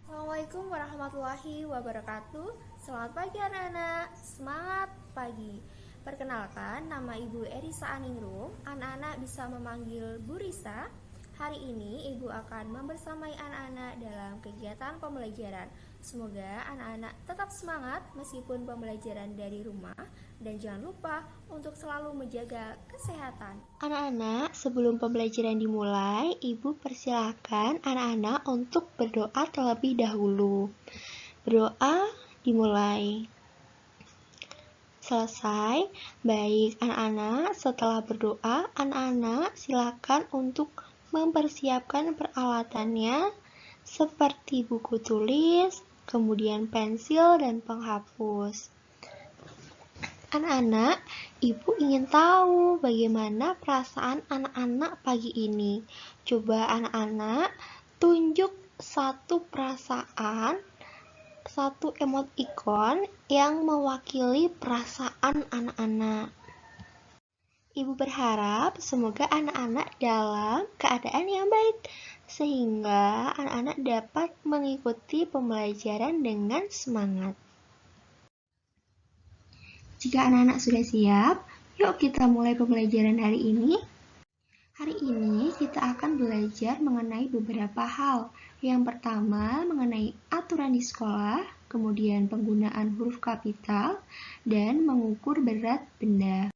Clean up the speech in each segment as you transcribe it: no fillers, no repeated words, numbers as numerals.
Assalamualaikum warahmatullahi wabarakatuh. Selamat pagi anak-anak, semangat pagi. Perkenalkan, nama Ibu Erisa Aningrum. Anak-anak bisa memanggil Bu Risa. Hari ini Ibu akan membersamai anak-anak dalam kegiatan pembelajaran. Semoga anak-anak tetap semangat meskipun pembelajaran dari rumah. Dan jangan lupa untuk selalu menjaga kesehatan. Anak-anak, sebelum pembelajaran dimulai, Ibu persilahkan anak-anak untuk berdoa terlebih dahulu. Berdoa dimulai. Selesai. Baik, anak-anak, setelah berdoa, anak-anak silakan untuk mempersiapkan peralatannya seperti buku tulis, kemudian pensil dan penghapus. Anak-anak, Ibu ingin tahu bagaimana perasaan anak-anak pagi ini. Coba anak-anak tunjuk satu perasaan, satu emoticon yang mewakili perasaan anak-anak. Ibu berharap semoga anak-anak dalam keadaan yang baik, sehingga anak-anak dapat mengikuti pembelajaran dengan semangat. Jika anak-anak sudah siap, yuk kita mulai pembelajaran hari ini. Hari ini kita akan belajar mengenai beberapa hal. Yang pertama, mengenai aturan di sekolah, kemudian penggunaan huruf kapital, dan mengukur berat benda.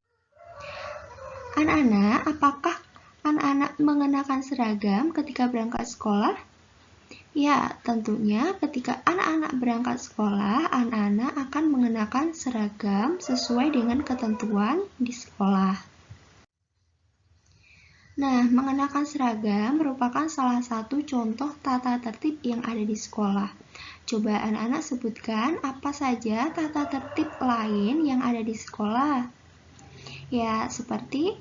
Anak-anak, apakah anak-anak mengenakan seragam ketika berangkat sekolah? Ya, tentunya ketika anak-anak berangkat sekolah, anak-anak akan mengenakan seragam sesuai dengan ketentuan di sekolah. Nah, mengenakan seragam merupakan salah satu contoh tata tertib yang ada di sekolah. Coba anak-anak sebutkan apa saja tata tertib lain yang ada di sekolah. Ya, seperti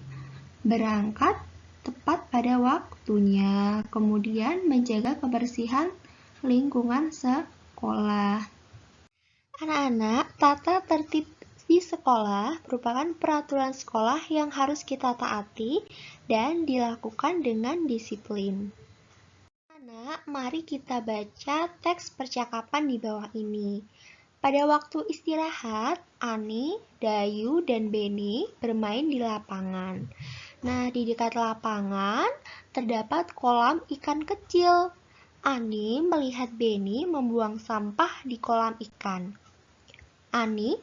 berangkat tepat pada waktunya, kemudian menjaga kebersihan lingkungan sekolah. Anak-anak, tata tertib di sekolah merupakan peraturan sekolah yang harus kita taati dan dilakukan dengan disiplin. Anak, mari kita baca teks percakapan di bawah ini. Pada waktu istirahat, Ani, Dayu, dan Beni bermain di lapangan. Nah, di dekat lapangan terdapat kolam ikan kecil. Ani melihat Beni membuang sampah di kolam ikan. Ani,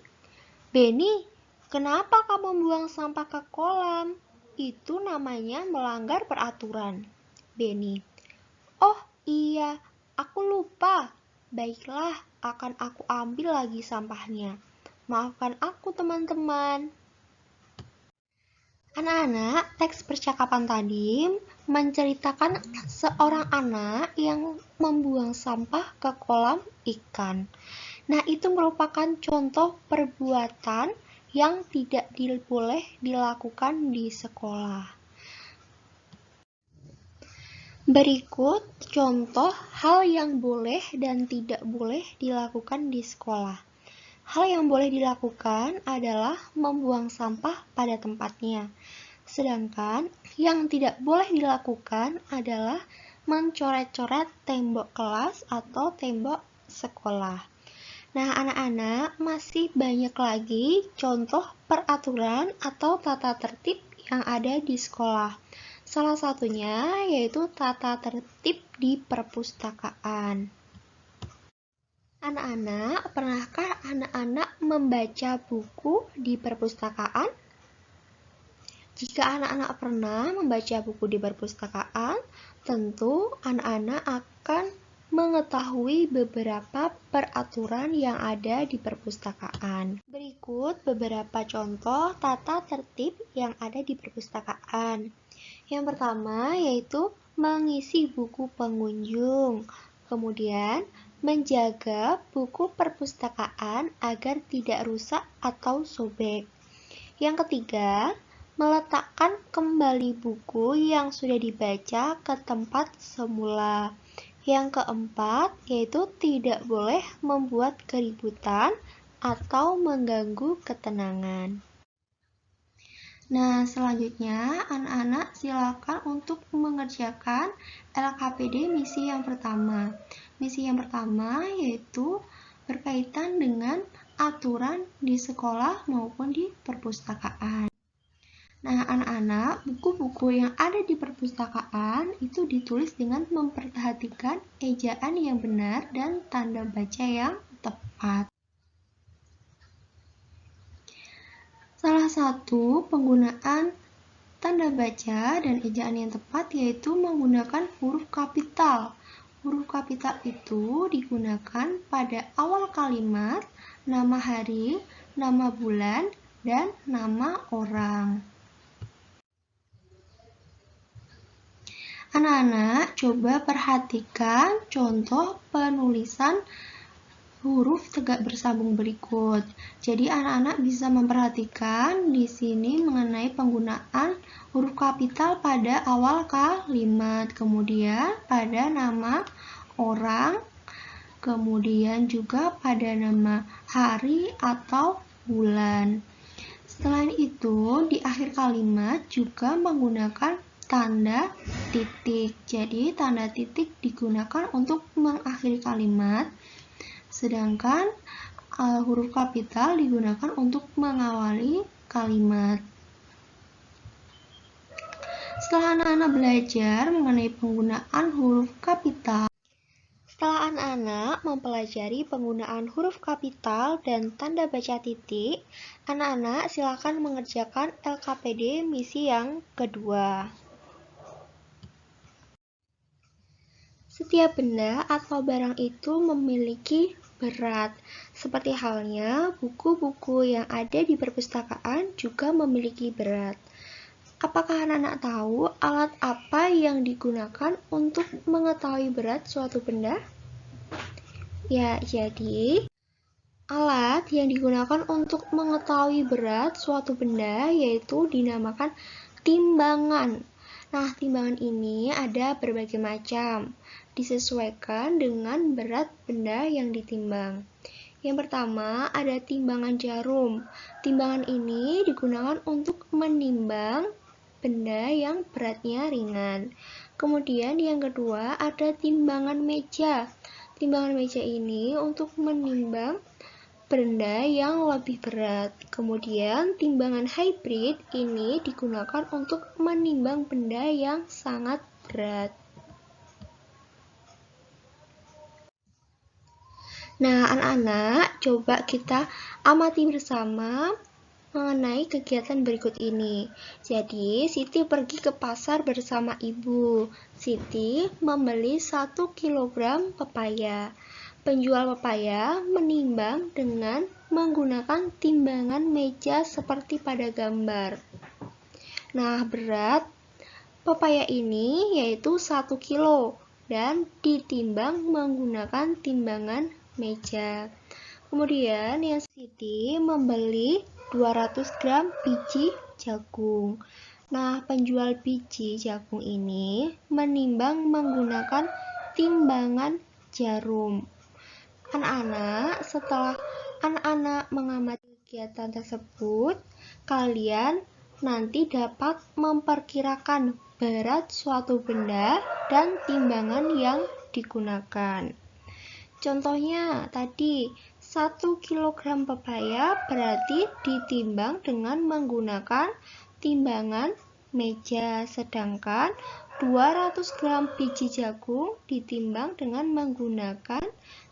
Beni, kenapa kamu membuang sampah ke kolam? Itu namanya melanggar peraturan. Beni, oh iya, aku lupa. Baiklah, akan aku ambil lagi sampahnya. Maafkan aku teman-teman. Anak-anak, teks percakapan tadi menceritakan seorang anak yang membuang sampah ke kolam ikan. Nah, itu merupakan contoh perbuatan yang tidak boleh dilakukan di sekolah. Berikut contoh hal yang boleh dan tidak boleh dilakukan di sekolah. Hal yang boleh dilakukan adalah membuang sampah pada tempatnya. Sedangkan yang tidak boleh dilakukan adalah mencoret-coret tembok kelas atau tembok sekolah. Nah, anak-anak, masih banyak lagi contoh peraturan atau tata tertib yang ada di sekolah. Salah satunya yaitu tata tertib di perpustakaan. Anak-anak, pernahkah anak-anak membaca buku di perpustakaan? Jika anak-anak pernah membaca buku di perpustakaan, tentu anak-anak akan mengetahui beberapa peraturan yang ada di perpustakaan. Berikut beberapa contoh tata tertib yang ada di perpustakaan. Yang pertama yaitu mengisi buku pengunjung. Kemudian, menjaga buku perpustakaan agar tidak rusak atau sobek. Yang ketiga, meletakkan kembali buku yang sudah dibaca ke tempat semula. Yang keempat, yaitu tidak boleh membuat keributan atau mengganggu ketenangan. Nah, selanjutnya anak-anak silakan untuk mengerjakan LKPD misi yang pertama. Misi yang pertama yaitu berkaitan dengan aturan di sekolah maupun di perpustakaan. Nah, anak-anak, buku-buku yang ada di perpustakaan itu ditulis dengan memperhatikan ejaan yang benar dan tanda baca yang tepat. Salah satu penggunaan tanda baca dan ejaan yang tepat yaitu menggunakan huruf kapital. Huruf kapital itu digunakan pada awal kalimat, nama hari, nama bulan, dan nama orang. Anak-anak, coba perhatikan contoh penulisan huruf tegak bersambung berikut. Jadi anak-anak bisa memperhatikan di sini mengenai penggunaan huruf kapital pada awal kalimat, kemudian pada nama orang, kemudian juga pada nama hari atau bulan. Selain itu, di akhir kalimat juga menggunakan tanda titik. Jadi, tanda titik digunakan untuk mengakhiri kalimat, sedangkan huruf kapital digunakan untuk mengawali kalimat. Setelah anak-anak belajar mengenai penggunaan huruf kapital, setelah anak-anak mempelajari penggunaan huruf kapital dan tanda baca titik, anak-anak silakan mengerjakan LKPD misi yang kedua. Setiap benda atau barang itu memiliki berat. Seperti halnya buku-buku yang ada di perpustakaan juga memiliki berat. Apakah anak-anak tahu alat apa yang digunakan untuk mengetahui berat suatu benda? Ya, jadi alat yang digunakan untuk mengetahui berat suatu benda yaitu dinamakan timbangan. Nah, timbangan ini ada berbagai macam, disesuaikan dengan berat benda yang ditimbang. Yang pertama, ada timbangan jarum. Timbangan ini digunakan untuk menimbang benda yang beratnya ringan. Kemudian yang kedua, ada timbangan meja. Timbangan meja ini untuk menimbang benda yang lebih berat. Kemudian timbangan hybrid ini digunakan untuk menimbang benda yang sangat berat. Nah, anak-anak, coba kita amati bersama mengenai kegiatan berikut ini. Jadi, Siti pergi ke pasar bersama ibu. Siti membeli 1 kg pepaya. Penjual pepaya menimbang dengan menggunakan timbangan meja seperti pada gambar. Nah, berat pepaya ini yaitu 1 kilo dan ditimbang menggunakan timbangan meja. Kemudian yang Siti membeli 200 gram biji jagung. Nah, penjual biji jagung ini menimbang menggunakan timbangan jarum. Anak-anak, setelah anak-anak mengamati kegiatan tersebut, kalian nanti dapat memperkirakan berat suatu benda dan timbangan yang digunakan. Contohnya tadi, 1 kg pepaya berarti ditimbang dengan menggunakan timbangan meja, sedangkan 200 gram biji jagung ditimbang dengan menggunakan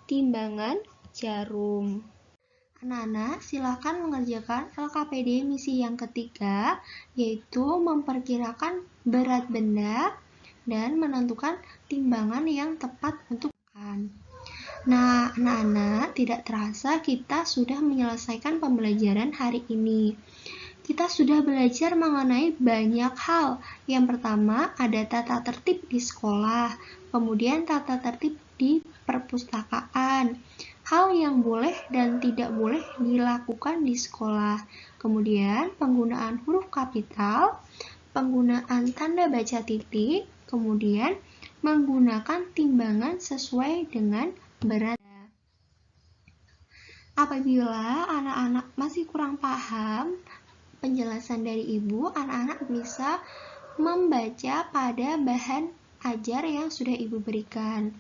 timbangan jarum. Anak-anak, silakan mengerjakan LKPD misi yang ketiga, yaitu memperkirakan berat benda dan menentukan timbangan yang tepat untuk makan. Nah, anak-anak, tidak terasa kita sudah menyelesaikan pembelajaran hari ini. Kita sudah belajar mengenai banyak hal. Yang pertama, ada tata tertib di sekolah, kemudian tata tertib di perpustakaan, hal yang boleh dan tidak boleh dilakukan di sekolah, kemudian penggunaan huruf kapital, penggunaan tanda baca titik, kemudian menggunakan timbangan sesuai dengan berat. Apabila anak-anak masih kurang paham penjelasan dari Ibu, anak-anak bisa membaca pada bahan ajar yang sudah Ibu berikan.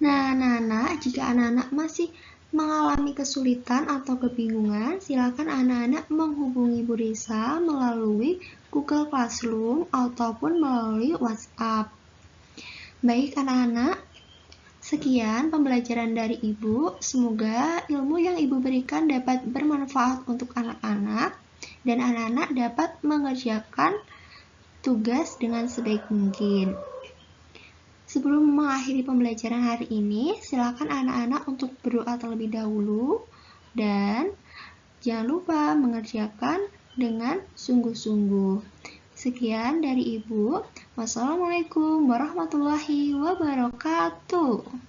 Nah, anak-anak, jika anak-anak masih mengalami kesulitan atau kebingungan, silakan anak-anak menghubungi Bu Risa melalui Google Classroom ataupun melalui WhatsApp. Baik anak-anak, sekian pembelajaran dari Ibu. Semoga ilmu yang Ibu berikan dapat bermanfaat untuk anak-anak dan anak-anak dapat mengerjakan tugas dengan sebaik mungkin. Sebelum mengakhiri pembelajaran hari ini, silakan anak-anak untuk berdoa terlebih dahulu dan jangan lupa mengerjakan dengan sungguh-sungguh. Sekian dari Ibu. Wassalamualaikum warahmatullahi wabarakatuh.